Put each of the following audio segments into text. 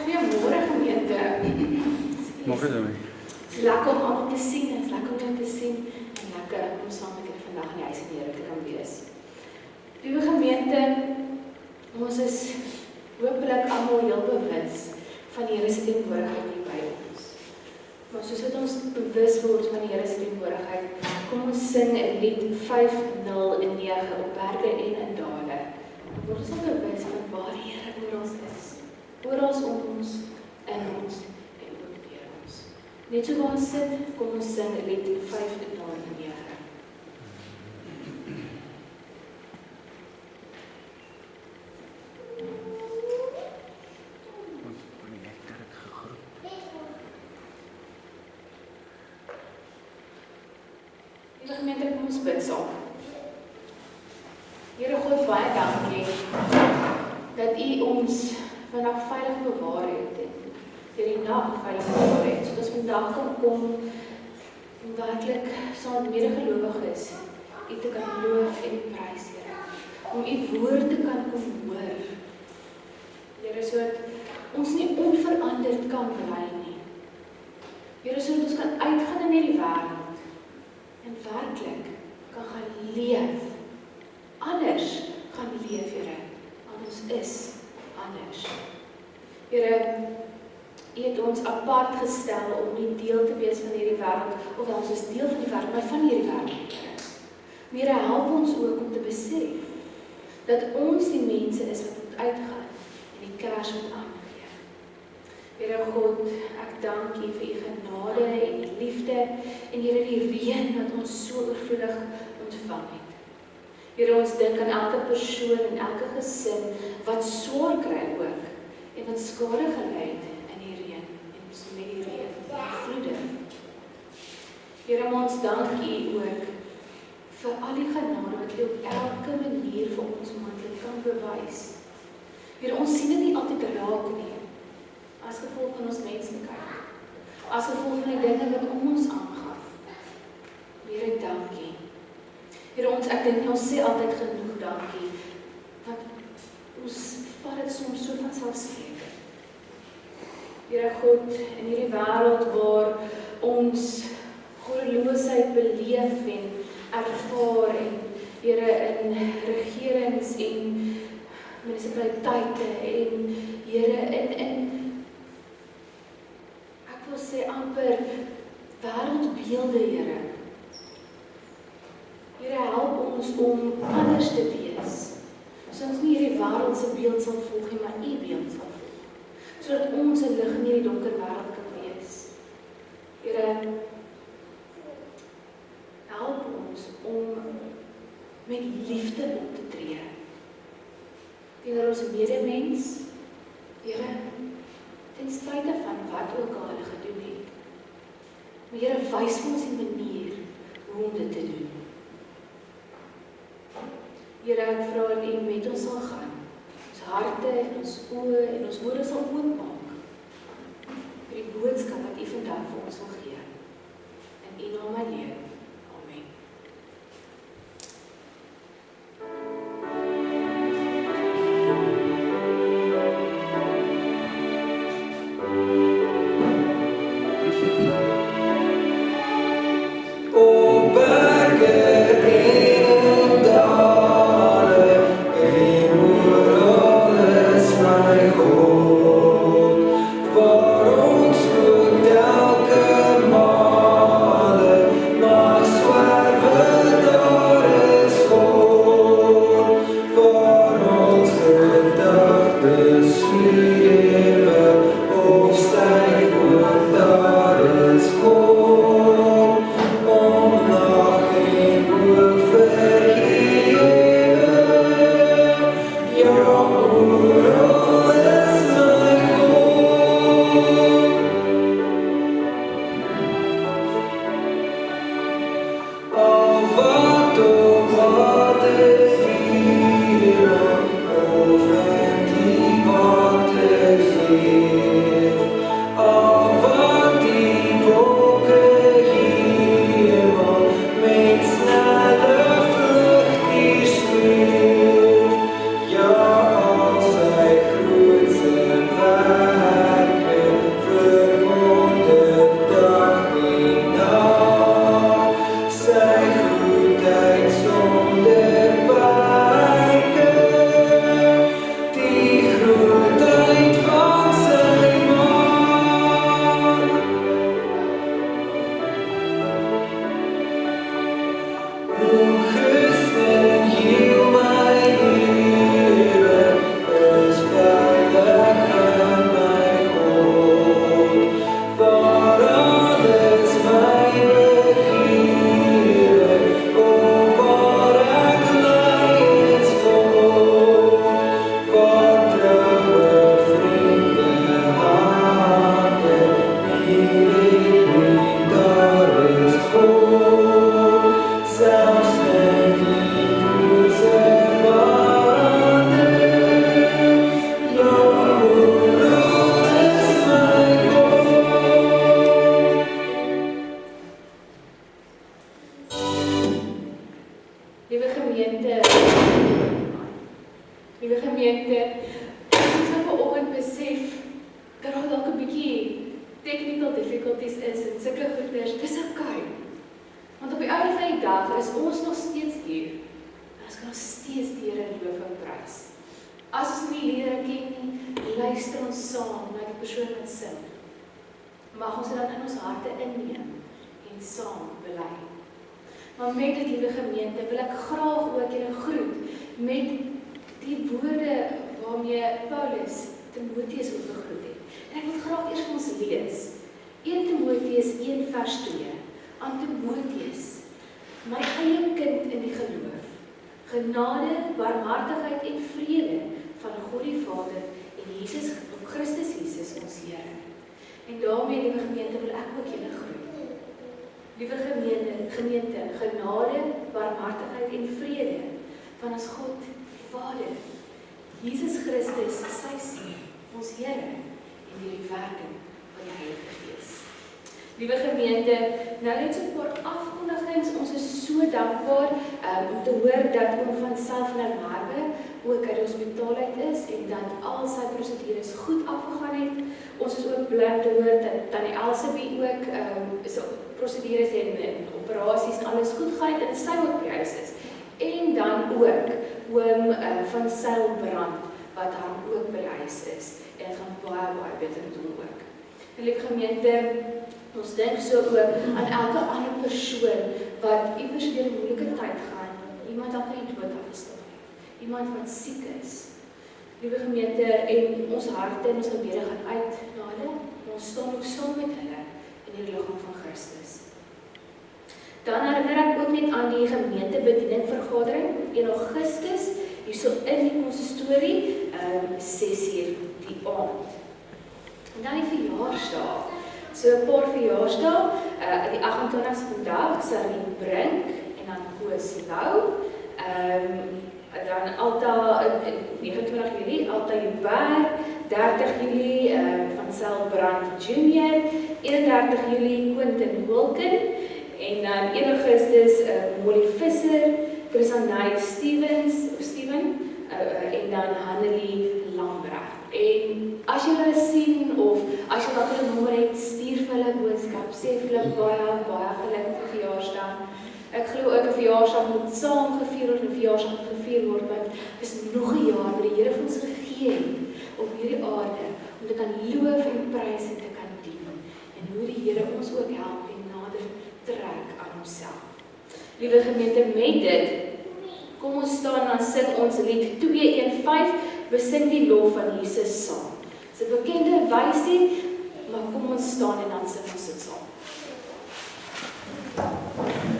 Goeiemôre gemeente. Môre Louis. Het is lekker om allemaal te sien, het is lekker om jou te sien en lekker om saam met julle vandag in die huis van die Here te kan wees. Liewe gemeente, ons is hopelik almal heel bewus van die Here se teenwoordigheid hier by ons. Maar soos wat ons bewus word van die Here se teenwoordigheid, kom ons sing in lied 509 op berge en in dale. Dan word ons al bewus van waar die Here oor ons is. Oral om ons, in ons en ook deur ons. Net so waar ons sit, kom ons sing lied 509. Liewe gemeente, kom ons bid saam. Here God, baie dankie dat U ons vandag veilig bewaar het en deur die nag veilig bewaar het, sodat ons vandag kan kom en werklik saam met medegelowiges U te kan loof en prys, Here, om U woord te kan kom hoor. Here, sodat ons nie onveranderd kan bly nie. Here, sodat ons kan uitgaan in hierdie wêreld en werklik kan gaan leef. Anders gaan leef, Here, want ons is anders. Here, U het ons apart gestel om nie deel te wees van hierdie wêreld, of ons is deel van die wêreld, maar van hierdie wêreld. Here, help ons ook om te besef dat ons die mense is wat moet uitgaan en die kers moet aangee. Here God, ek dank U vir U genade en U liefde en Here die reën wat ons so oorvloedig ontvang het. Here, ons dink aan elke persoon en elke gesin wat swaar kry ook en wat skade gelei het in die reën en met die reën, die vloede. Here, maar ons dank U ook vir al die genade wat U op elke manier vir ons moontlik kan bewys. Here, ons sien dit nie altyd raak nie, as gevolg van ons menslikheid, as gevolg van die dinge wat om ons aangaan. Here, dankie. Here, ek dink ons sê altyd genoeg dankie, want ons vat dit soms so vanselfsprekend. Here God, in hierdie wêreld waar ons goddeloosheid beleef en ervaar en Here in regerings en munisipaliteite en Here in ek wil sê amper wêreldbeelde, Here. Here, help ons om anders te wees, so ons nie hierdie wêreld se beeld sal volg nie, maar U beeld sal volg, sodat ons 'n lig in hierdie donker wêreld kan wees. Here, help ons om met liefde op te tree teenoor ons medemens, Here, ten spyte van wat ook al hulle gedoen het. Maar Here, wys ons die manier hoe om dit te doen. Here, ek vra dat U met ons sal gaan, ons harte en ons oë en ons ore sal oopmaak vir die boodskap wat U vandag vir ons wil gee. In U naam alleen. Amen. Voor ons moet elke male technical difficulties is en sulke goeders, dis okay. Want op die einde van die dag is ons nog steeds hier. En ons kan nog steeds die Here loof en prys. As ons nie die Here ken nie, luister ons saam na die persoon wat sing. Mag ons dit dan in ons harte inneem en saam bely. Maar met dit, liewe gemeente, wil ek graag ook julle groet met die woorde waarmee Paulus Timotheus ook gegroet het. En ek wil graag eers vir ons lees. 1 Timotheus 1 vers 2. Aan Timotheus, my eie kind in die geloof, genade, barmhartigheid en vrede van God die Vader en Christus Jesus ons Here. En daarmee, liewe gemeente, wil ek ook julle groet. Liewe gemeente, genade, barmhartigheid en vrede van ons God die Vader, Jesus Christus, sy Seun, ons Here en die werking van die Heilige Gees. Liewe gemeente, nou net so 'n paar afkondigings. Ons is so dankbaar om te hoor dat oom van Sail van der Merwe ook uit die hospitaal uit is en dat al sy prosedures goed afgegaan het. Ons is ook bly te hoor dat tannie Elsabie ook so prosedures en operasies en alles goed gaan het en sy ook by die huis is. En dan ook oom van Sail Brand wat dan ook by die huis is en het gaan baie beter doen ook. En lieve gemeente, ons dink so ook aan elke ander persoon wat iewers deur 'n moeilike tyd gaan, iemand wat nie dood afgestaan het, iemand wat siek is. Liewe gemeente, en ons harte en ons gebede gaan uit na hulle, en ons staan ook saam met hulle in die liggaam van Christus. Dan herinner ek ook net aan die gemeentebedieningvergadering 1 Augustus, hierso in die konsistorie, 6:00 die aand. En dan die verjaarsdag. So 'n paar verjaarsdae, die 28ste vandag, Sarine Brink en dan Koos Lou. Dan Alta, 29 Julie, Alta Joubert, 30 Julie van Sail Brand Junior, 31 Julie Quentin Wilken, en dan 1 Augustus Molly Visser, Chrisanay Steven, en dan Hannelie Lambrecht. En as jy hulle sien of as jy wat hulle nommer het, stuur vir hulle boodskap, sê vir hulle baie gelukkige verjaarsdag. Ek glo ook 'n verjaarsdag moet saam gevier word, 'n verjaarsdag moet gevier word want dis nog 'n jaar wat die Here vir ons gegee het op hierdie aarde om te kan loof en prys en te kan dien. En hoe die Here ons ook help en nader trek aan homself. Liewe gemeente, met dit kom ons staan en sing ons lied 215, besing die lof van Jesus saam. Dis 'n bekende wysie, maar kom ons staan en dan sing ons dit saam. Oh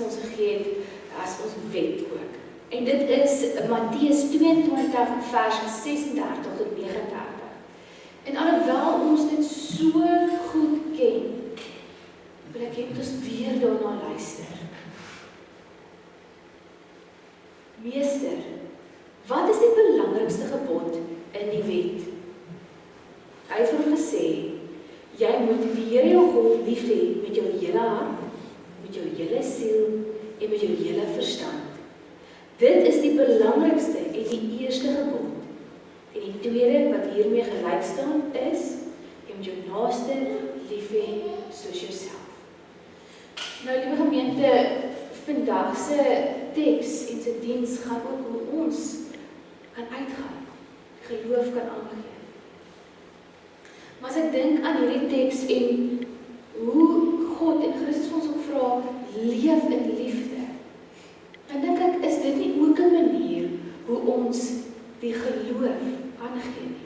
vir ons gegee het as ons wet ook. En dit is Matteus 22 vers 36 tot 39. En alhoewel ons dit so goed ken, wil ek hê moet ons weer daarna luister. Meester, wat is die belangrikste gebod in die wet? Hy het vir hom gesê, jy moet die Here jou God lief hê met jou hele hart, met jou hele siel en met jou hele verstand. Dit is die belangrikste en die eerste gebod. En die tweede wat hiermee gelyk staan is, jy moet jou naaste lief hê soos jouself. Nou, liewe gemeente, vandag se teks en se diens gaan ook hoe ons kan uitgaan, geloof kan aangee. Maar as ek dink aan hierdie teks en hoe God en Christus ons ook vra, leef in liefde, dan dink ek, is dit nie ook 'n manier hoe ons die geloof aangee nie.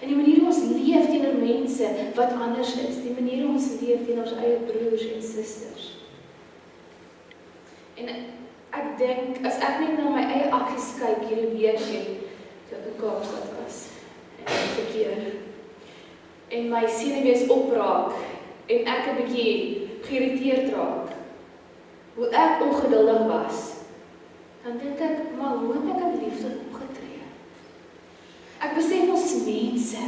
En die manier hoe ons leef teenoor mense wat anders is, die manier hoe ons leef teenoor ons eie broers en susters. En ek dink, as ek net na my eie aksies kyk hierdie week en toe ek in Kaapstad was, en verkeer, en my senuwees opraak, en ek 'n bietjie geïrriteerd raak, hoe ek ongeduldig was, dan dink ek, maar hoe het ek in liefde opgetree? Ek besef ons is mense,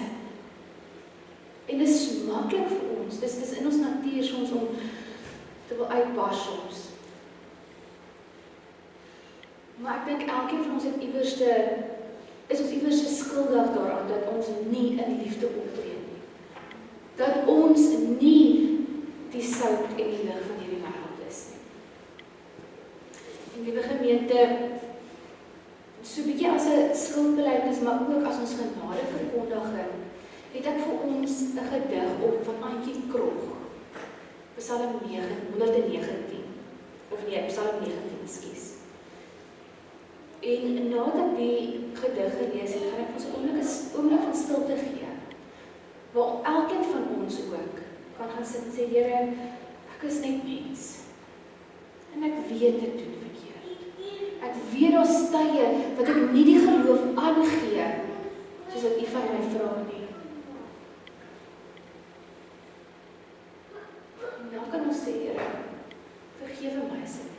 en dit is maklik vir ons, dit is in ons natuur soms om te wil uitbars soms. Maar ek dink elkeen van ons is ons iewerste skuldig daaraan dat ons nie in liefde optree nie. Dat ons nie die sout en die lig van hierdie wêreld is nie. En liewe gemeente, so 'n bietjie as 'n skuldbelydenis, maar ook as ons genade verkondiging, het ek vir ons 'n gedig op van Antjie Krog. Psalm 119, of nee, Psalm 19, ekskuus. En nadat ek die gedig gelees het, gaan ek ons 'n oomblik van stilte gee, waar elkeen van ons ook kan gaan sit en sê, Here, ek is net mens, en ek weet ek doen verkeerd. Ek weet daar's tye wat ek nie die geloof aangee, soos wat U van my vra nie. En dan kan ons sê, Here, vergewe my asseblief.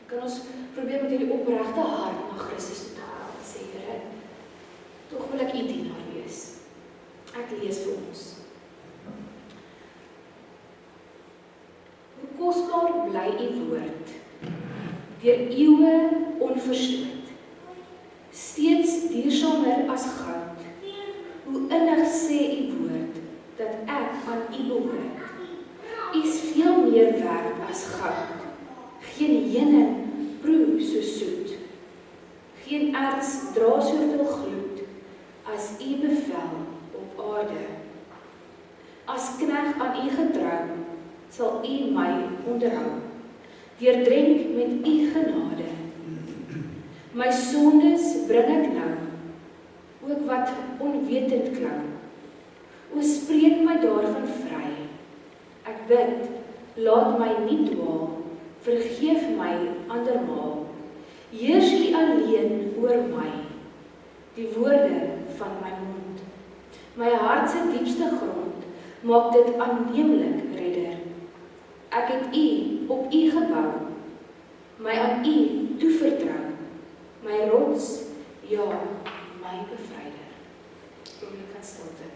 Kan ons probeer met hierdie opregte hart na Christus toe te gaan en sê, Here, tog wil ek U dienaar wees. Ek lees vir ons. Hoe kosbaar bly U woord, deur eeue onverstoot, steeds duursamer as goud. Hoe innig sê U woord, dat ek aan U behoort. U is veel meer werd as goud. Geen heuning proe so soet. Geen erts dra soveel gloed as U bevel op aarde. As knegt aan U getrou, sal U my onderhou. Deurdrenk met U genade. My sondes bring ek nou, ook wat onwetend klou. O spreek my daarvan vry. Ek bid, laat my nie dwaal. Vergeef my andermaal. Heers U alleen oor my, die woorde van my mond. My hart se diepste grond, maak dit aanneemlik, Redder. Ek het U op U gebou, my aan U toevertrou. My rots, ja, my bevryder. Oomblik van stilte.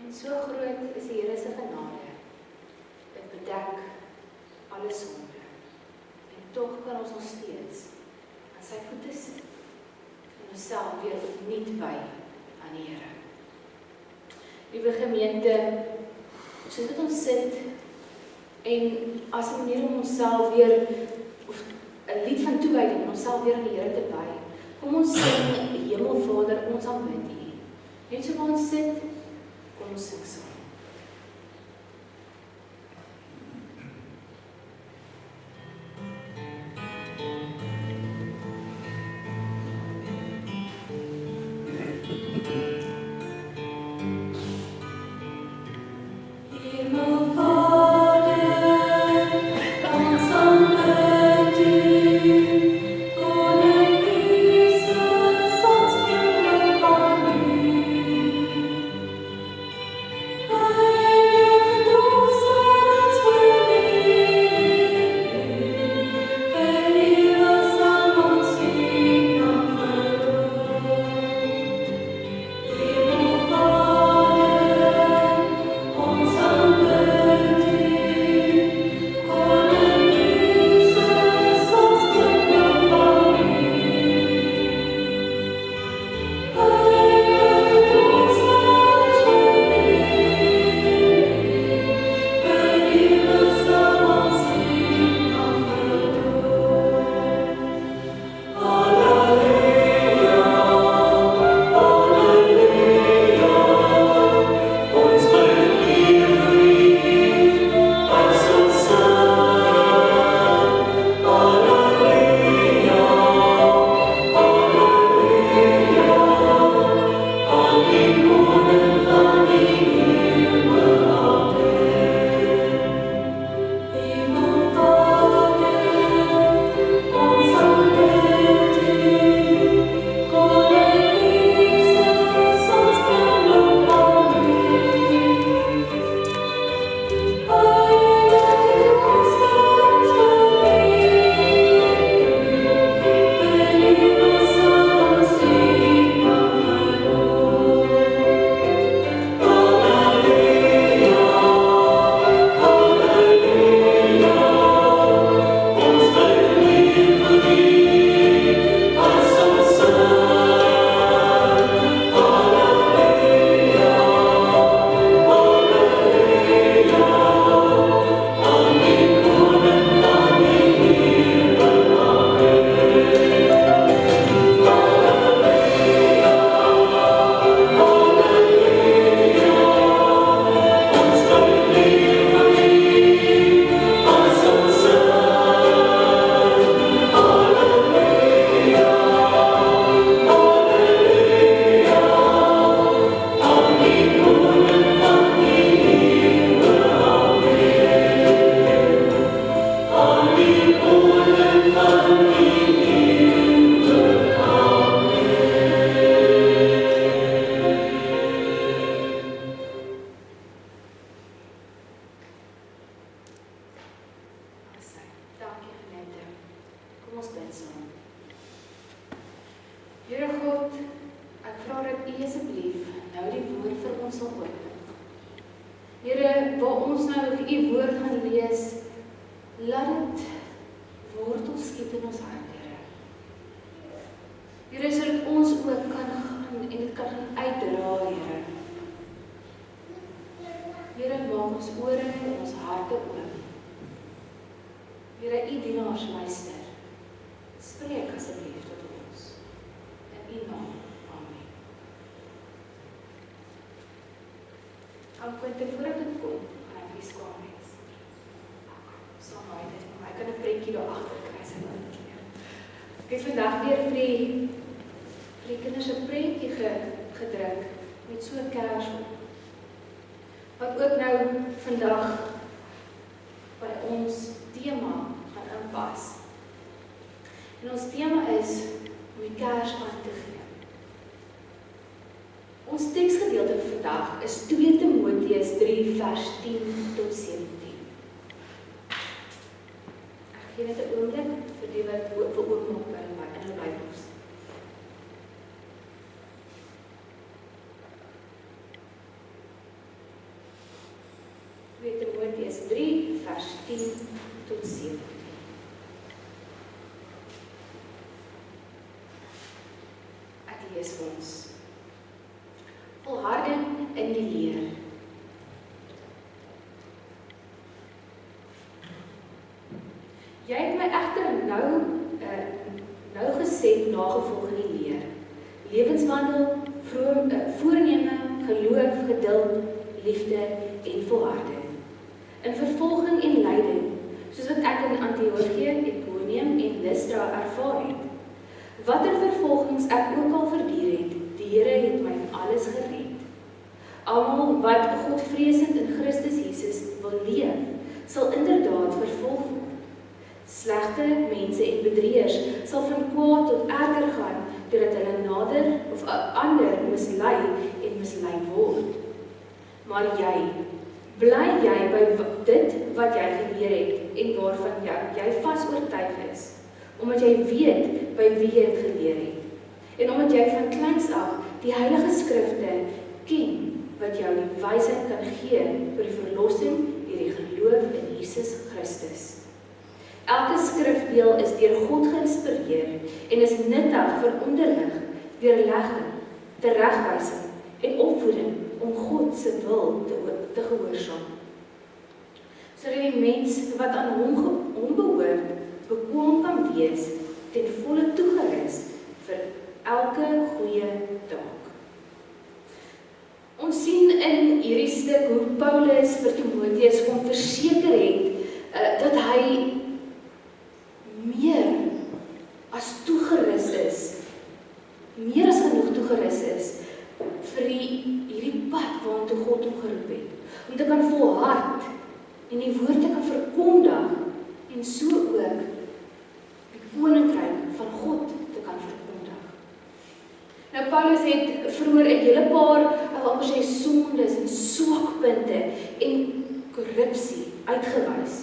En so groot is die Here se genade. Dit bedek alle sonde. En tog kan ons nog steeds aan sy voete sit en onsself weer opnuut wy aan die Here. Liewe gemeente, soos wat ons sit en as 'n manier om onsself weer, of 'n lied van toewyding, om onsself weer aan die Here te wy, kom ons sing, Hemelvader, ons aanbid U. Net so waar ons sit, kom ons sing saam. Ek het vandag weer vir die kinders 'n prentjie gedruk met so 'n kers op. Wat ook nou vandag by ons tema gaan inpas. En ons tema is om die kers aan te gee. Ons teksgedeelte vir vandag is 2 Timoteus 3 vers 10 tot 17. Ek gee net 'n oomblik vir die wat wil oopmaak by in hulle Bybels. Timoteus 3 vers 10 tot 17. Ek lees ons. Volharding in die leer. Jy het my egter nou gesed nagevolg in die leer. Lewenswandel, voorneme, geloof, geduld, liefde en volharding. In vervolging en lyding, soos wat ek in Antiochië, Iconium en Lystra ervaar het. Watter vervolgings ek ook al verduur het, die Here het my van alles gered. Almal wat Godvreesend in Christus Jesus wil leef, sal inderdaad vervolg word. Slegte mense en bedrieërs sal van kwaad tot erger gaan, doordat hulle nader of ander mislei en mislei word. Maar bly jy by dit wat jy geleer het en waarvan jy vas oortuig is, omdat jy weet by wie jy het geleer het, en omdat jy van kleins af die Heilige Skrifte ken, wat jou die wysheid kan gee vir die verlossing deur die geloof in Jesus Christus. Elke skrifdeel is deur God geïnspireer en is nuttig vir onderrig, weerlegging, teregwysing en opvoeding om God se wil te gehoorsaam. Sodat die mens wat aan hom behoort, bekwam kan wees, ten volle toegerus vir elke goeie taak. Ons sien in hierdie stuk hoe Paulus vir Timoteus kom verseker het dat hy meer as toegerus is, meer as genoeg toegerus is vir hierdie pad waartoe God hom geroep het, om te kan volhard en die woord te kan verkondig en so ook die koninkryk van God te kan verkondig. Nou Paulus het vroeër 'n hele paar sondes en swakpunte en korrupsie uitgewys.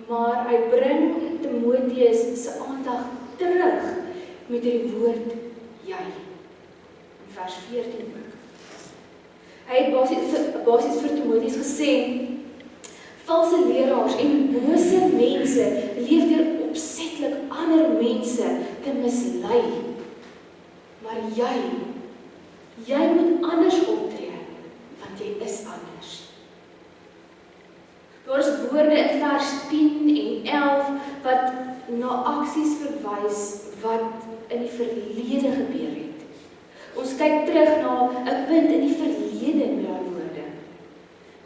Maar hy bring Timoteus se aandag terug met die woord jy. In vers 14 ook. Hy het basies vir Timoteus gesê, valse leraars en bose mense leef deur opsetlik ander mense te mislei. Maar jy moet anders optree, want jy is anders. Daar is woorde in vers 10 en 11 wat na aksies verwys wat in die verlede gebeur het. Ons kyk terug na 'n punt in die verlede met daai woorde.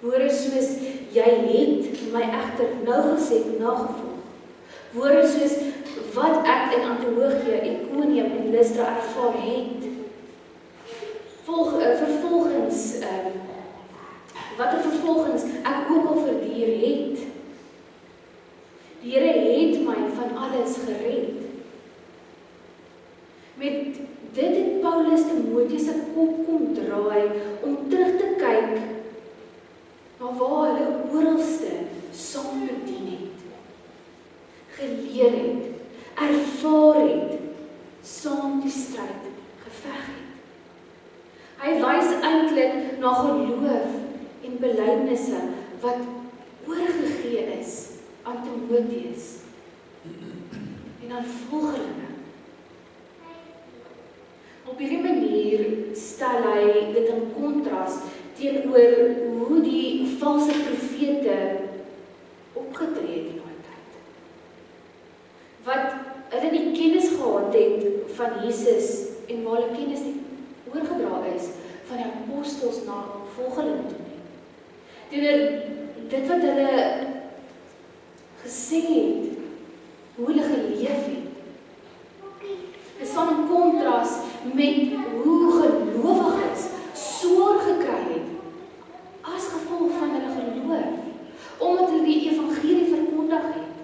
Woorde soos jy het my egter nou gesê nagevolg. Woorde soos wat ek in Antiochië, Iconium en Lystra ervaar het. Vervolgens ek ook al verduur het. Die Here het my van alles gered. Met dit het Paulus Timoteus se kop kom draai om terug te kyk na waar hulle oralste saam bedien het, geleer het, ervaar het, saam die stryd geveg het. Hy wys eintlik na geloof en belydenisse wat oorgegee is aan Timoteus en aan volgelinge. Op hierdie manier stel hy dit in kontras teenoor hoe die valse profete opgetree het in daai tyd. Wat hulle nie kennis gehad het van Jesus en waar hulle kennis nie oorgedra is van die apostels na volgelinge toe nie. Teenoor dit wat hulle gesê het, hoe hulle geleef het. Dit staan in kontras met hoe gelowiges swaar gekry het as gevolg van hulle geloof, omdat hulle die evangelie verkondig het.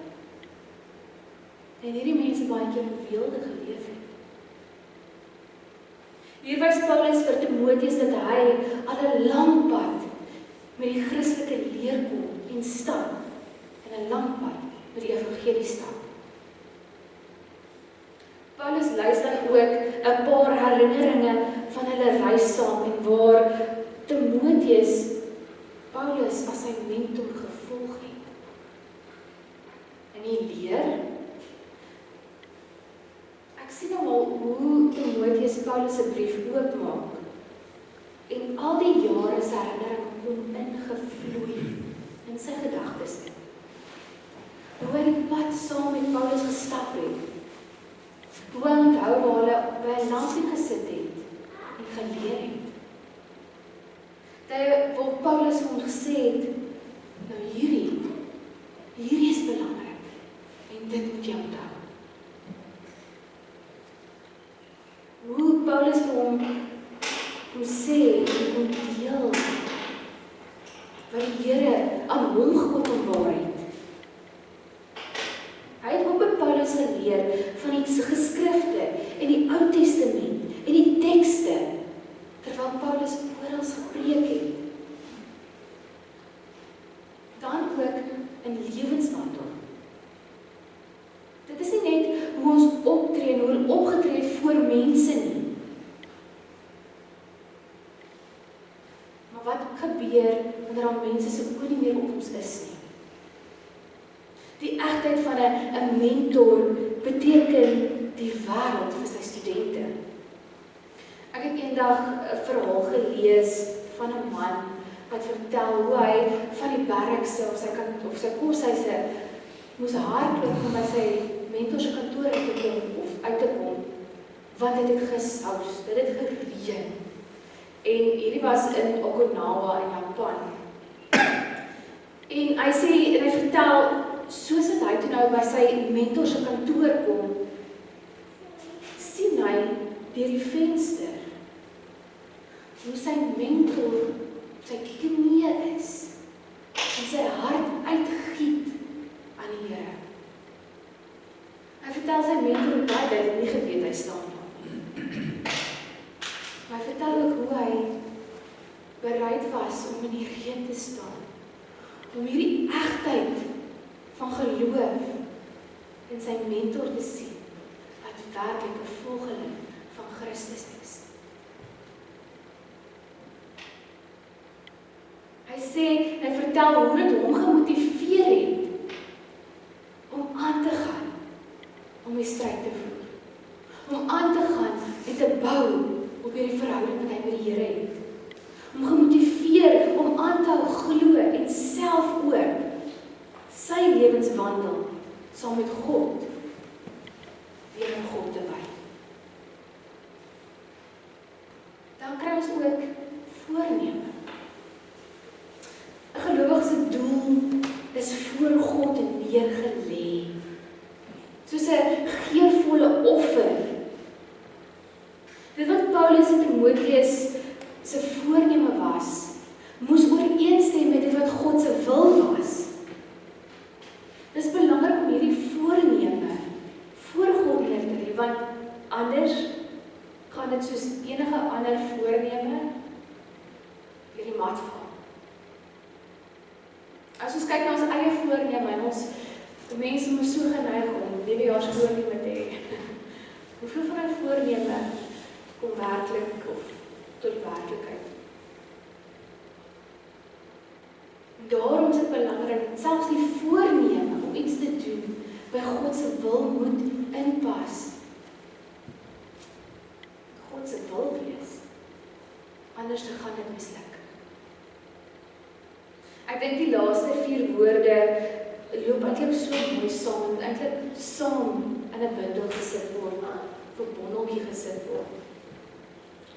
En hierdie mense baie keer in weelde geleef het. Hier wys Paulus vir Timoteus dat hy al 'n lang pad met die Christelike leer kom en stap, en 'n lang pad met die evangelie stap. Paulus lys dan ook 'n paar herinneringe van hulle reis saam en waar Timoteus Paulus as sy mentor en die leer. Ek sien nou al hoe Timoteus Paulus se brief oopmaak en al die jare se herinnering kom ingevloei in sy gedagtes in. Hoe hy die pad saam met Paulus gestap het. Hoe hy onthou waar hulle by 'n lansie gesit het en geleer het. Waar Paulus vir hom gesê het, nou hierdie is belangrik en dit moet jy onthou. Hoe Paulus vir hom kom sê en kom deel wat die Here aan hom geopenbaar het. Hy het ook by Paulus geleer van die geskrifte en die Ou Testament en die tekste terwyl Paulus oral gepreek het. Dan ook in lewenswandel. Dit is nie net hoe ons optree en hoe ons opgetree het voor mense nie. Maar wat gebeur wanneer daar mense se oë nie meer op ons is nie? Die egtheid van 'n mentor beteken die wêreld vir sy studente. Ek het eendag 'n verhaal gelees van 'n man wat vertel hoe hy van die barracks of sy koshuise moes hardloop om by sy mentor se kantoor uit te kom, want dit het gesous, dit het gereën. En hierdie was in Okinawa in Japan. En hy sê, en hy vertel, soos wat hy toe nou by sy mentor se kantoor kom, sien hy deur die venster hoe sy mentor sy knieë is en sy hart uitgiet aan die Here. Hy vertel sy mentor het baie duidelik nie geweet hy staan daar. Maar hy vertel ook hoe hy bereid was om in die reën te staan, om hierdie egtheid van geloof in sy mentor te sien, wat werklik 'n volgeling van Christus is. Hy sê, hy vertel hoe dit hom gemotiveer het om aan te gaan, om die stryd te voer, om aan te gaan en te bou op hierdie verhouding wat hy met die Here het, om gemotiveer om aan te hou glo en self ook sy lewenswandel saam met God weer aan God te wy. Dan kry ons ook voorneme. 'n Gelowige se doel is voor God neergelê. Soos 'n geurvolle offer. Dit wat Paulus en Timoteus se voorneme was, moes ooreenstem met dit wat God se wil was. Dit is belangrik om hierdie voorneme voor God neer te lê, want anders gaan dit soos enige ander voorneme deur die mat val. As ons kyk na ons eie voorneme en ons mense moet so geneig om nuwejaarsvoorneme te hê. Hoeveel van die voorneme kom werklik of tot werklikheid? Daarom is dit belangrik, selfs die voorneme om iets te doen, by God se wil moet inpas. God se wil wees. Anders gaan dit misluk. Ek dink die laaste 4 woorde loop eintlik so mooi saam, eintlik saam in 'n bundel gesit word, op 'n bondeltjie gesit word.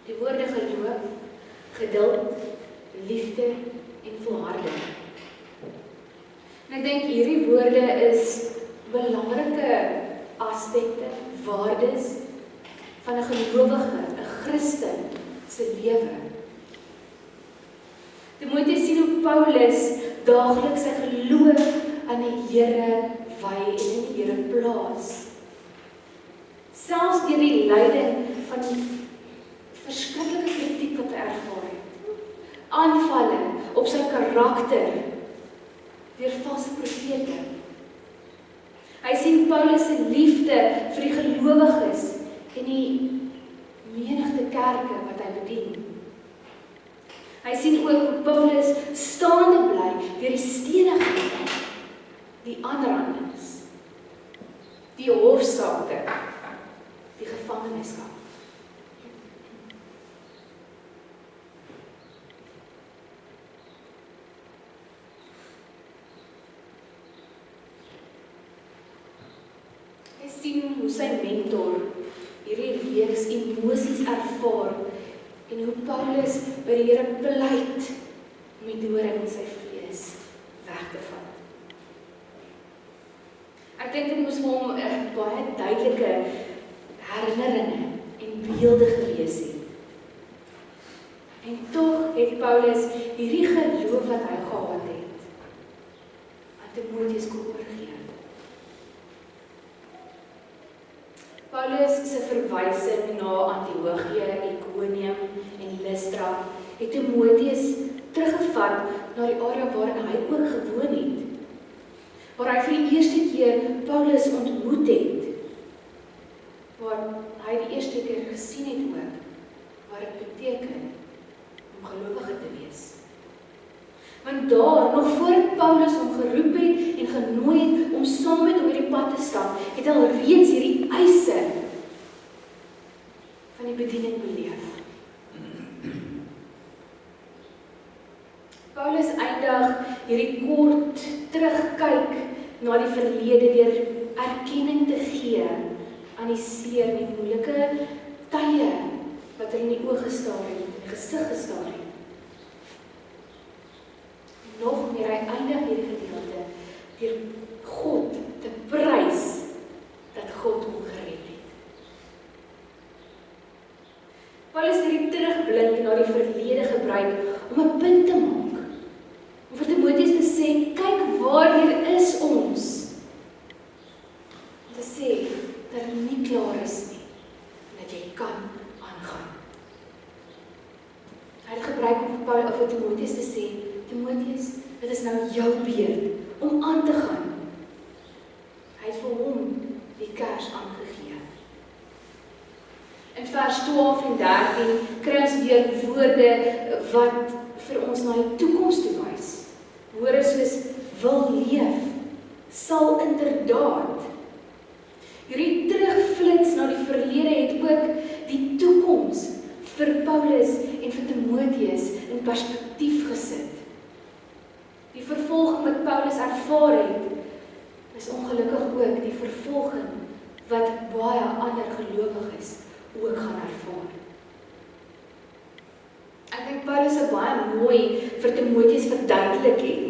Die woorde geloof, geduld, liefde en volharding. En ek dink hierdie woorde is belangrike aspekte, waardes van 'n gelowige, 'n Christen se lewe. Timoteus sien hoe Paulus daagliks sy geloof aan die Here wy en in die Here plaas. Selfs deur die lyding van die verskriklike kritiek wat hy ervaar het. Aanvalle op sy karakter deur valse profete. Hy sien Paulus se liefde vir die gelowiges en die menigte kerke wat hy bedien. Hy sien ook hoe Paulus staande bly deur die steniging, die aanrandings die hofsaake, die gevangenskap. Hy sien hoe sy mentor hierdie reeks emosies ervaar en hoe Paulus by die Here pleit om die doring in sy vlees weg te vat. Ek dink dit moes vir hom baie duidelike herinneringe en beelde gewees het. En tog het Paulus hierdie geloof wat hy gehad het aan Timoteus kon oorgee. Paulus se verwysing na Antiochië, Ikonium en Lystra het Timoteus teruggevat na die area waarin hy ook gewoon het, waar hy vir die eerste keer Paulus ontmoet het, waar hy die eerste keer gesien het ook, wat dit beteken om gelowige te wees. Want daar, nog voor Paulus hom geroep het en genooi het om saam met hom hierdie pad te stap, het hy al reeds hierdie eise van die bediening beleef. Paulus eindig hierdie kort terugkyk na die verlede deur erkenning te gee aan die seer en die moeilike tye wat hy in die oë gestaar het, in die gesig gestaar het. Nog meer, hy eindig hierdie gedeelte deur God te prys dat God hom gered het. Paulus het hierdie terugblink na die verlede gebruik om 'n punt te maak. Om vir Timoteus te sê, kyk waarheen is ons. Om te sê dat dit nie klaar is nie en dat jy kan aangaan. Hy het gebruik om vir Timoteus te sê, Timoteus, dit is nou jou beurt om aan te gaan. Hy het vir hom die kers aangegee. In vers 12 en 13 kry ons weer woorde wat vir ons na die toekoms toe wys. Woorde soos wil leef, sal inderdaad. Hierdie terugflits na die verlede het ook die toekoms vir Paulus en vir Timoteus in perspektief gesit. Die vervolging wat Paulus ervaar het, is ongelukkig ook die vervolging wat baie ander gelowiges ook gaan ervaar. Ek dink Paulus het baie mooi vir Timoteus verduidelik het,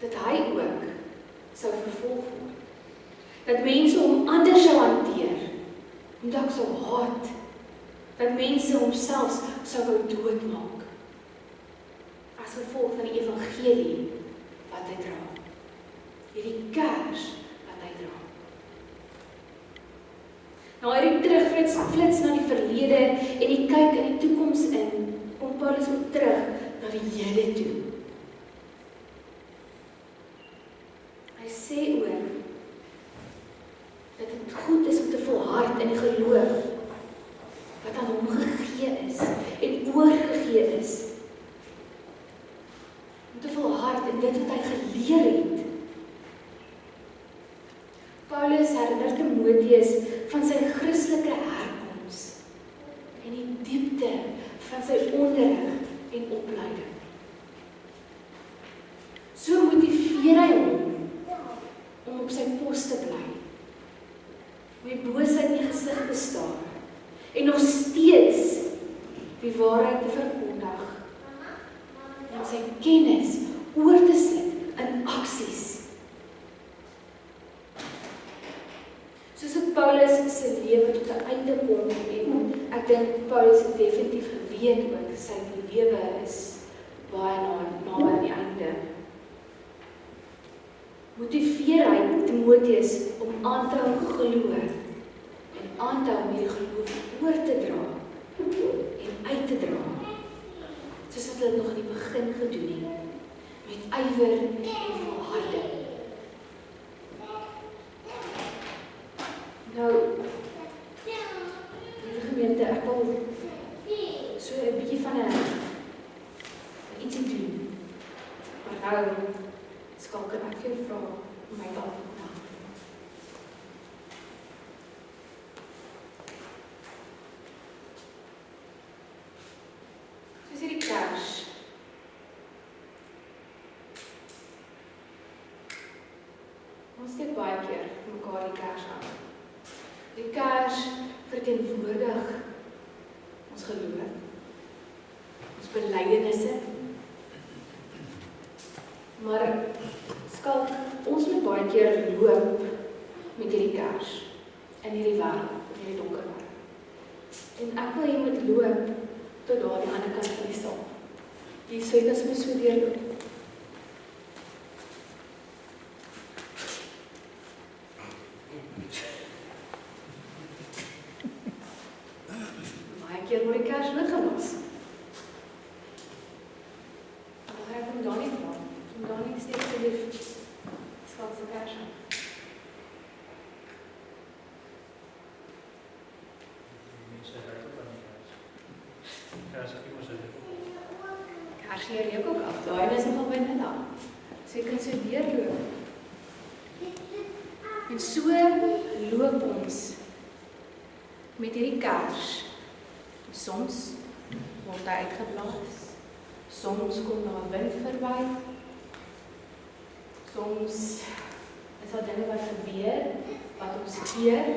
dat hy ook sou vervolg word. Dat mense hom anders sou hanteer, en dalk sou haat, dat mense homself sou wou doodmaak. As gevolg van die evangelie wat hy dra. Hierdie kers wat hy dra. Nou hierdie terugflits na die verlede en die kyk in die toekoms in, kom Paulus ook terug na die hede toe. Hy sê ook dat dit goed is om te volhard in die geloof wat aan hom gegee is en oorgegee is. Om te volhard in dit wat hy geleer het. Paulus herinner Timoteus van sy Christelike herkoms en die diepte van sy onderrig en opleiding. So motiveer hy hom om op sy pos te bly, om die boosheid in die gesig te staar en nog steeds die waarheid te verkondig en sy kennis oor te sit in aksies. Soos wat Paulus sy lewe tot 'n einde kom en ek dink Paulus het definitief geweet ook sy lewe is baie naby aan die einde. Motiveer hy Timoteus om aan te hou glo en aan te hou om hierdie geloof oor te dra en uit te dra. Soos wat hulle nog in die begin gedoen het, met ywer en volharding. Nou, die gemeente, ek wil so 'n bietjie van 'n ietsie doen. Maar nou skakel ek vir jou vra om my taal te maak. steek baie keer mekaar die kers aan. Die kers verteenwoordig ons geloof, ons belydenisse. Maar skalk, ons moet baie keer loop met hierdie kers in hierdie wêreld, in hierdie donker wêreld. En ek wil jy moet loop tot daar die ander kant van die saal. Die sê dat ons so deurloop. Baie keer word die kers weggelos. Maar ek kom daar nie van. Kom daar nie steeds so lief. Skalk se kers aan. Kers gee reuk ook af. Daai is nogal binne daar. So jy kan so deurloop. En so loop ons met hierdie kers. Soms word hy uitgeblaas. Soms kom daar 'n wind verby. Soms is daar dinge wat gebeur wat ons keer.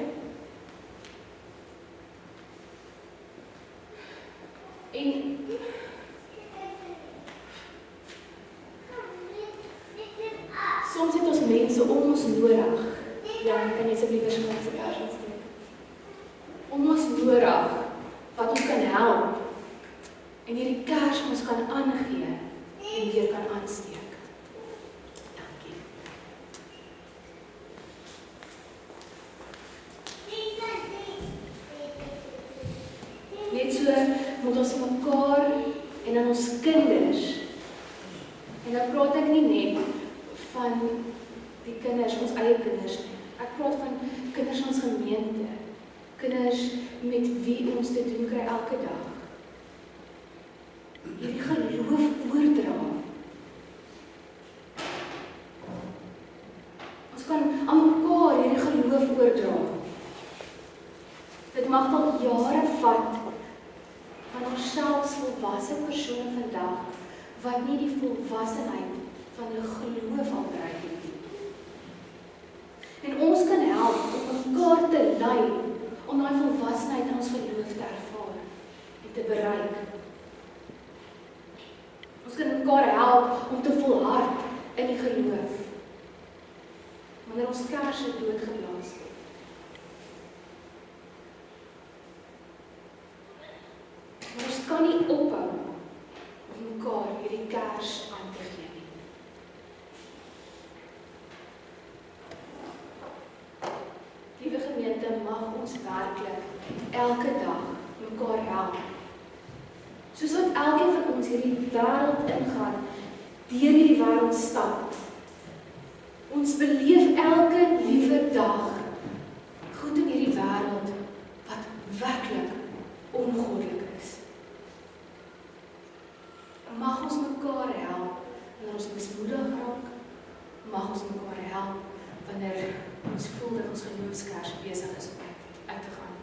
En soms het ons mense om ons nodig. Ja, kan jy asseblief vir my se kers aansteek? Om ons nodig wat ons kan help. En hierdie kers ons kan aangee en weer kan aansteek. Dankie. Net so moet ons mekaar en aan ons kinders. En dan praat ek nie net van die kinders, ons eie kinders nie. Ek praat van kinders in ons gemeente. Kinders met wie ons te doen kry elke dag. Hierdie geloof oordra. Ons kan aan mekaar hierdie geloof oordra. Dit mag al jare vat van ons selfs volwasse persone vandag wat nie die volwassenheid van hulle geloof al bereik het nie. En ons kan help om mekaar te lei om daai volwassenheid in ons geloof te ervaar en te bereik. Ons kan mekaar help om te volhard in die geloof wanneer ons kerse doodgeblaas word. Maar ons kan nie ophou om mekaar hierdie kers aan te gee nie. Liewe gemeente, mag ons werklik elke dag mekaar help. Soos wat elkeen van ons hierdie wêreld ingaan, deur hierdie wêreld stap. Ons beleef elke liewe dag goed in hierdie wêreld wat werklik ongoddelik is. Mag ons mekaar help wanneer ons mismoedig raak. Mag ons mekaar help wanneer ons voel dat ons geloofskers besig is om uit te gaan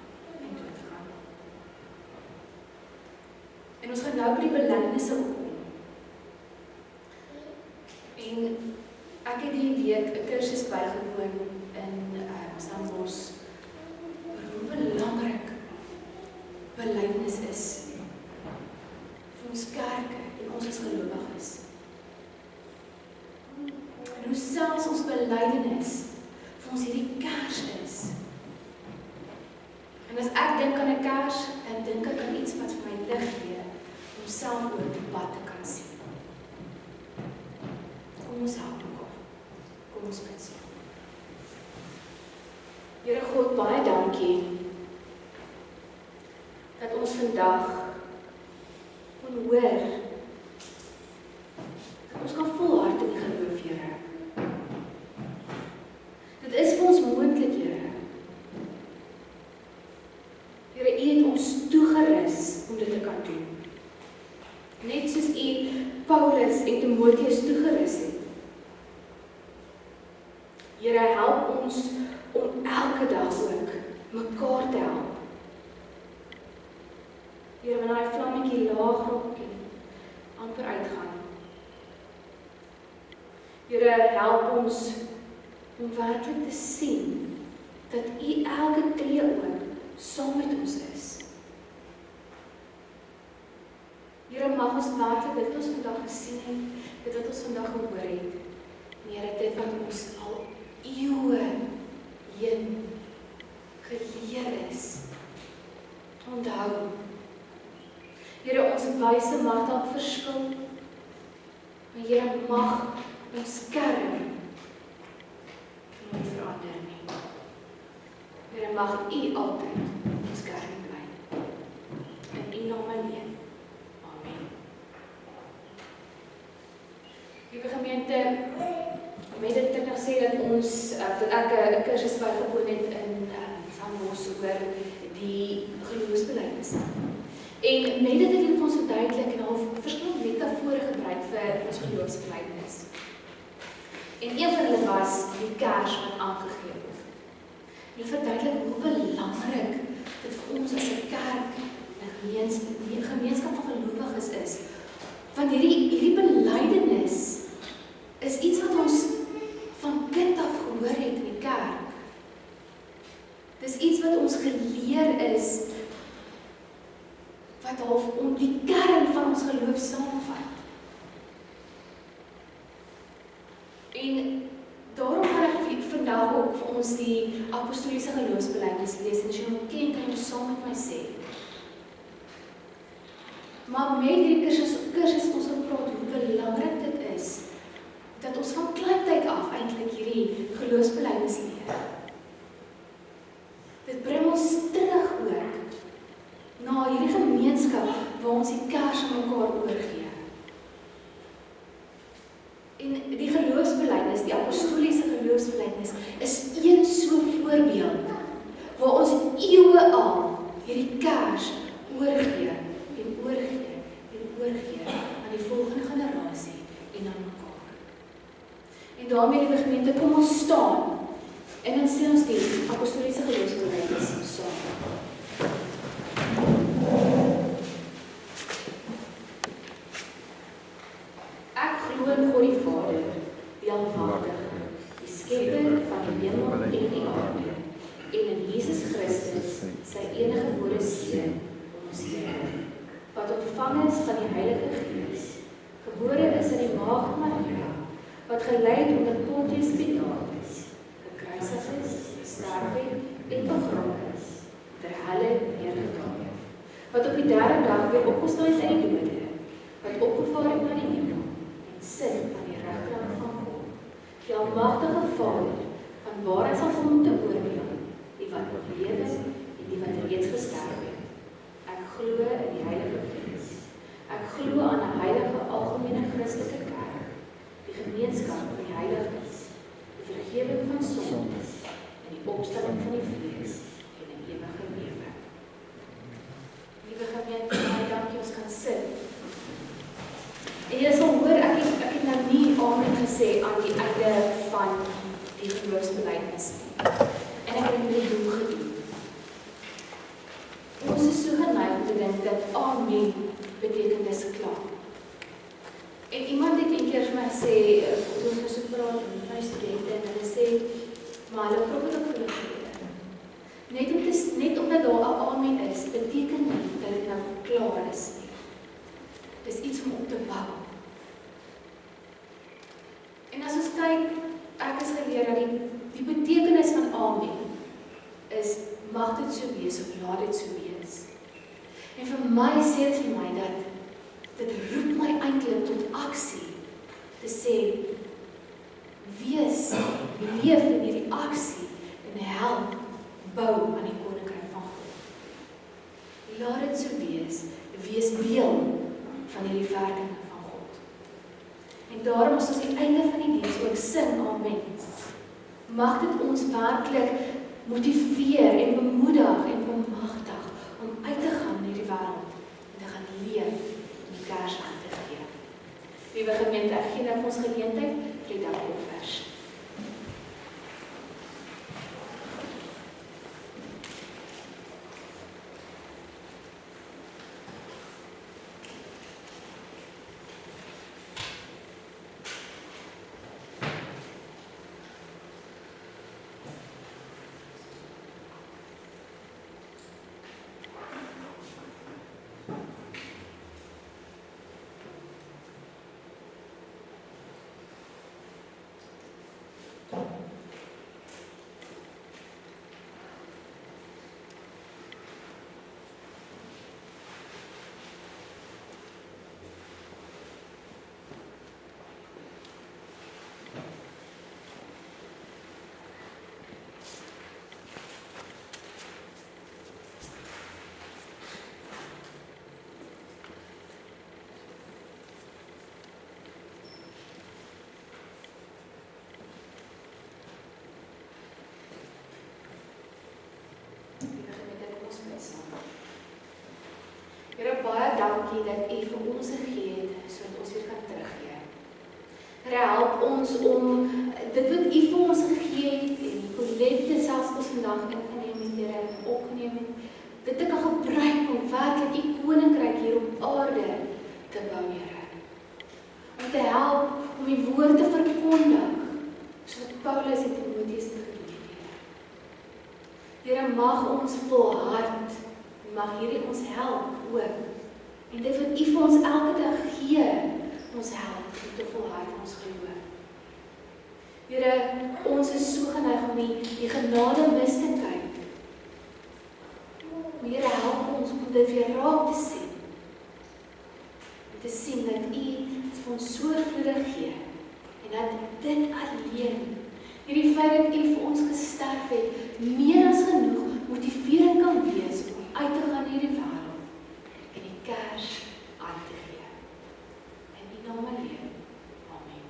en dood te gaan. En ons gaan nou by die belydenisse opkom. En ek het die week 'n kursus bygewoon in Stellenbosch oor hoe belangrik belydenis is vir ons kerke en ons as gelowiges. En hoe selfs ons belydenis vir ons hierdie kers is. En as ek dink aan 'n kers, dan dink ek aan iets wat vir my lig gee om self oor die pad te kan sien. Kom ons help mekaar. Kom ons bid saam. Here God, baie dankie dat ons vandag kon hoor dat ons kan volhard in die geloof, Here. Dit is vir ons moontlik, Here. Here, U het ons toegerus om dit te kan doen. Net soos U Paulus en Timoteus toegerus het. Here, help ons om elke dag ook mekaar te help. Here, wanneer daai vlammetjie laag raak en amper uitgaan. Here, help ons om werklik te sien, dat U elke tree ook saam met ons is. Here, mag ons werklik dit wat ons vandag gesien het, dit wat ons vandag gehoor het, Here, dit wat ons al eeue heen geleer is, onthou. Here, ons wyse mag dalk verskil, maar Here, mag ons kern nooit verander nie. Here, mag U altyd ons kern bly. In U naam alleen. Amen. Liewe gemeente, met dit ek nog sê dat ons, dat ek 'n kursus bygewoon het in Stellenbosch oor die geloofsbelijdenis. En met dit het ek vir ons verduidelik en al verskillende metafore gebruik vir ons geloofsbelijdenis. En een van hulle was die kers wat aangegee word. Hulle verduidelik hoe belangrik dit vir ons as 'n kerk, 'n gemeenskap van gelowiges is. Want hierdie belydenis is iets wat ons van kind af gehoor het in die kerk. Dis iets wat ons geleer is, wat half die kern van ons geloof saamvat. En daarom gaan ek vandag ook vir ons die apostoliese geloofsbelijdenis lees, en as jy nog ken, kan jy saam met my sê. Maar met hierdie kursus ons gepraat hoe belangrik dit is, dat ons van kleintyd af eintlik hierdie geloofsbelijdenis leer. Dit bring ons terug ook na hierdie gemeenskap waar ons die kers aan mekaar oorgee. En die geloofsbelijdenis, die apostoliese geloofsbelijdenis, is een so voorbeeld waar ons eeue al hierdie kers oorgee en oorgee en oorgee aan die volgende generasie en aan mekaar. En daarmee, liewe gemeente, kom ons staan en dan sê ons die apostoliese geloofsbelijdenis saam. Ek glo in God die Vader, die Almagtige, die skepper van die hemel en die aarde, en in Jesus Christus, sy enige gebore Seun, ons Here, wat ontvang is van die Heilige Gees, gebore is in die maagd Maria, wat gelyd onder Pontius Pilatus, gekruisig is, gesterf het en begrawe is, ter helle neergedaal het, wat op die derde dag weer opgestaan is uit die dode, wat opgevaar het na die hemel, en sit aan die regterhand van God, die almagtige Vader, van waar hy sal kom om te oordeel, die wat nog lewe en die wat reeds gesterf het. Ek glo in die Heilige Gees. Ek glo aan 'n heilige algemene Christelike kerk, die gemeenskap van die heiliges, die vergewing van sondes en die opstanding van die vlees en 'n ewige lewe. Liewe gemeente, baie dankie, ons kan sit. En jy sal hoor, ek het nou nie amen gesê aan die einde van die geloofsbelijdenis nie. En ek het dit doel gedoen. Ons is so geneig om te dink dat amen beteken dis klaar. En iemand het een keer vir my gesê, toe ons so praat met my studente, en hulle sê, maar hulle probeer ook vir hulle geleer. Net omdat daar 'n amen is, beteken nie dat dit nou klaar is nie. Dis iets om op te bou. En as ons kyk, ek is geleer dat die betekenis van amen is, mag dit so wees of laat dit so wees. En vir my sê dit vir my dat dit roep my eintlik tot aksie, te sê, wees, leef in hierdie aksie en help bou aan die koninkryk van God. Laat dit so wees deel van hierdie werking van God. En daarom as ons die einde van die diens ook sing, amen, mag dit ons werklik motiveer en bemoedig en bemagtig om uit te gaan in hierdie wêreld en te gaan leef en die kers aan te gee. Liewe gemeente, ek gee nou vir ons geleentheid vir die dankoffers. dankie dat U vir ons gegee het, sodat ons weer kan teruggee. Here, help ons om dit wat U vir ons gegee het, en die kollekte selfs ons vandag ingeneem het, Here, en opgeneem het, dit te kan gebruik om werklik U koninkryk hier op aarde te bou, Here. Om te help om die woord te verkondig, soos Paulus en Timotheus het gedoen het, Here. Here, mag ons volhard, mag hierdie ons help ook. En dit wat U vir ons elke dag gee, ons help om te volhard in ons geloof. Here, ons is so geneig om die genade mis te kyk. Here, help ons om dit weer raak te sien. En te sien dat U het vir ons so vloedig gee. En dat dit alleen, hierdie feit dat U vir ons gesterf het, meer as genoeg motivering kan wees om uit te gaan hierdie wêreld en die kers aan te gee. In die naam alleen. Amen.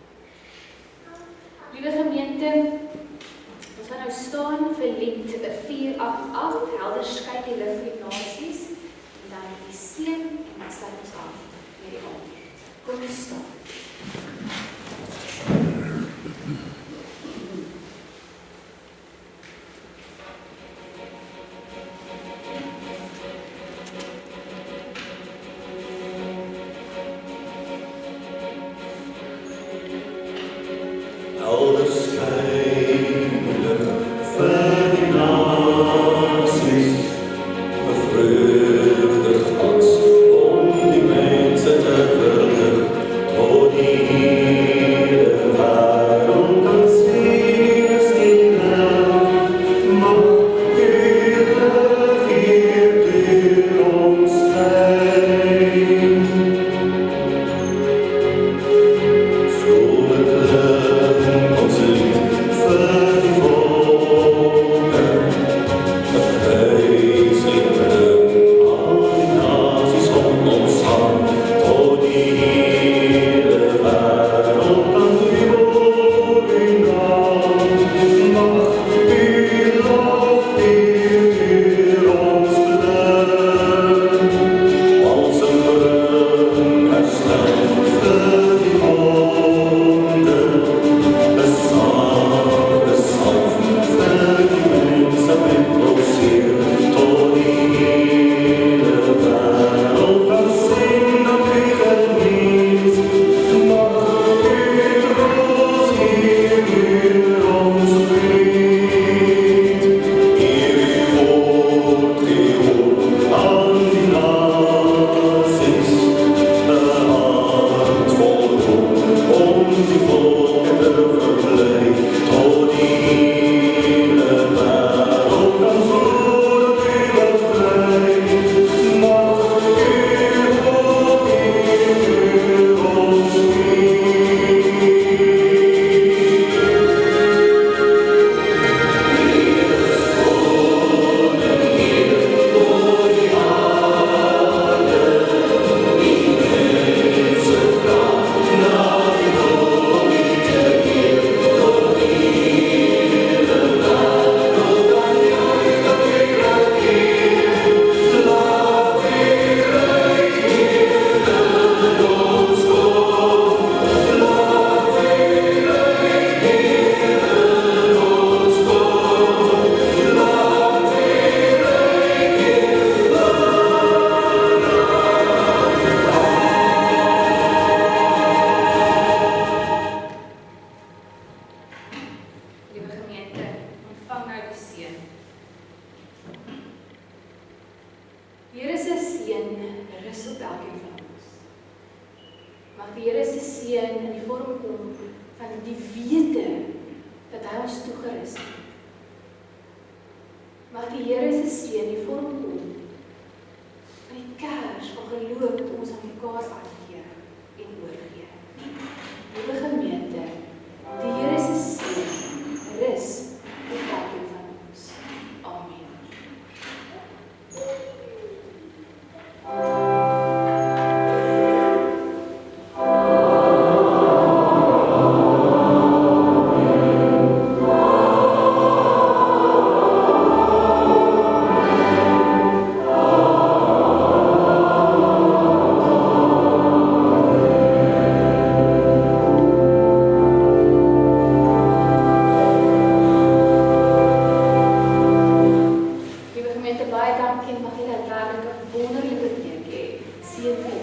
Liewe gemeente, ons gaan nou staan vir lied 488, helder skyn die lig vir die nasies, en dan die seën, en dan sluit ons af met die amen. Kom ons staan. seën vir